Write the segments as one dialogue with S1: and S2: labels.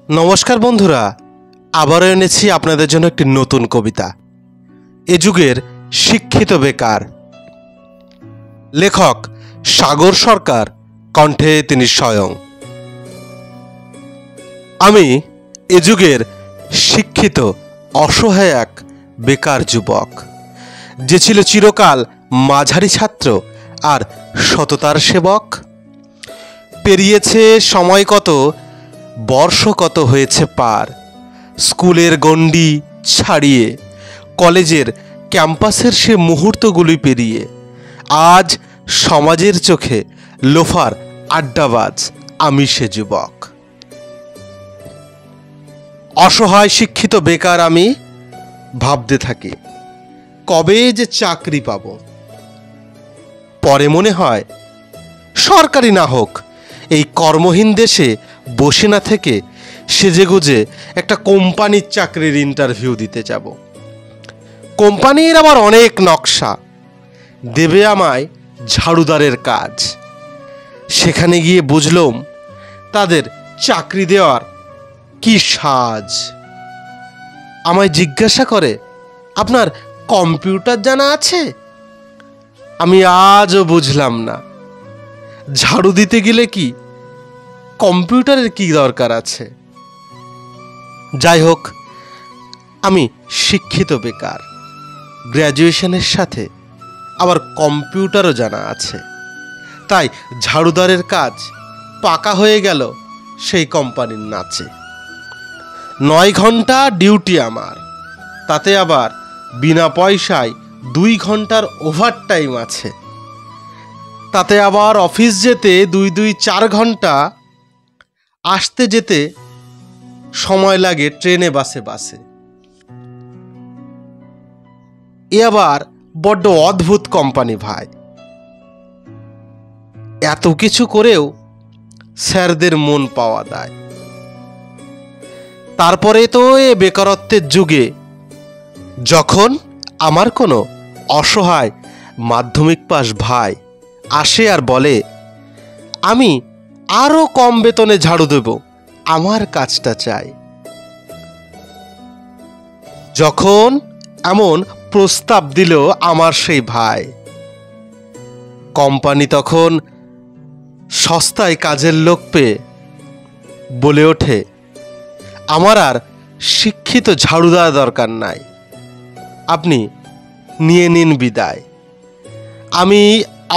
S1: নমস্কার বন্ধুরা, আবারও এনেছি আপনাদের জন্য একটি নতুন কবিতা। এ যুগের শিক্ষিত বেকার। লেখক সাগর সরকার, কণ্ঠে তিনি স্বয়ং। আমি এ যুগের শিক্ষিত অসহায় এক বেকার যুবক, যে ছিল চিরকাল মাঝারি ছাত্র আর সততার সেবক। পেরিয়েছে সময় কত, বর্ষ কত হয়েছে পার, স্কুলের গণ্ডি ছাড়িয়ে, কলেজের ক্যাম্পাসের সে মুহূর্তগুলি পেরিয়ে আজ সমাজের চোখে লোফার আড্ডাবাজ আমি সে যুবক। অসহায় শিক্ষিত বেকার আমি ভাবতে থাকি, কবে যে চাকরি পাব। পরে মনে হয় সরকারি না হোক, এই কর্মহীন দেশে বসে না থেকে সেজেগুজে একটা কোম্পানির চাকরির ইন্টারভিউ দিতে যাব। কোম্পানির আবার অনেক নকশা, দেবে আমায় ঝাড়ুদারের কাজ। সেখানে গিয়ে বুঝলাম তাদের চাকরি দেওয়ার কি সাজ। আমায় জিজ্ঞাসা করে, আপনার কম্পিউটার জানা আছে? আমি আজও বুঝলাম না, ঝাড়ু দিতে গেলে কি কম্পিউটারের কি দরকার আছে। যাই হোক, আমি শিক্ষিত বেকার, গ্র্যাজুয়েশনের সাথে আবার কম্পিউটারও জানা আছে। তাই ঝাড়ুদারের কাজ পাকা হয়ে গেল সেই কোম্পানির নাচে। 9 ঘন্টা ডিউটি আমার, তাতে আবার বিনা পয়সায় 2 ঘন্টার ওভারটাইম আছে। তাতে আবার অফিস যেতে 2-4 ঘন্টা, আসতে যেতে সময় লাগে ট্রেনে বাসে। এ আবার বড্ড অদ্ভুত কোম্পানি ভাই। এত কিছু করেও স্যারদের মন পাওয়া দায়। তারপরে তো এ বেকারত্বের যুগে যখন আমার কোনো অসহায় মাধ্যমিক পাস ভাই আসে আর বলে, আমি আরও কম বেতনে ঝাড়ু দেব, আমার কাজটা চাই। যখন এমন প্রস্তাব দিল আমার সেই ভাই, কোম্পানি তখন সস্তায় কাজের লোক পেয়ে বলে ওঠে, আমার আর শিক্ষিত ঝাড়ুদার দরকার নাই, আপনি নিয়ে নিন বিদায়। আমি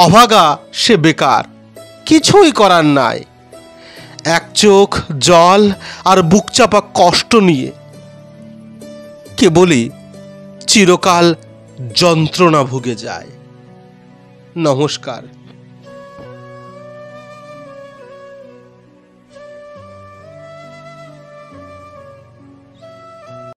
S1: অভাগা সে বেকার, কিছুই করার নাই। এক চোখ জল আর বুক চাপা কষ্ট নিয়ে কেবলই চিরকাল যন্ত্রণা ভুগে যায়। নমস্কার।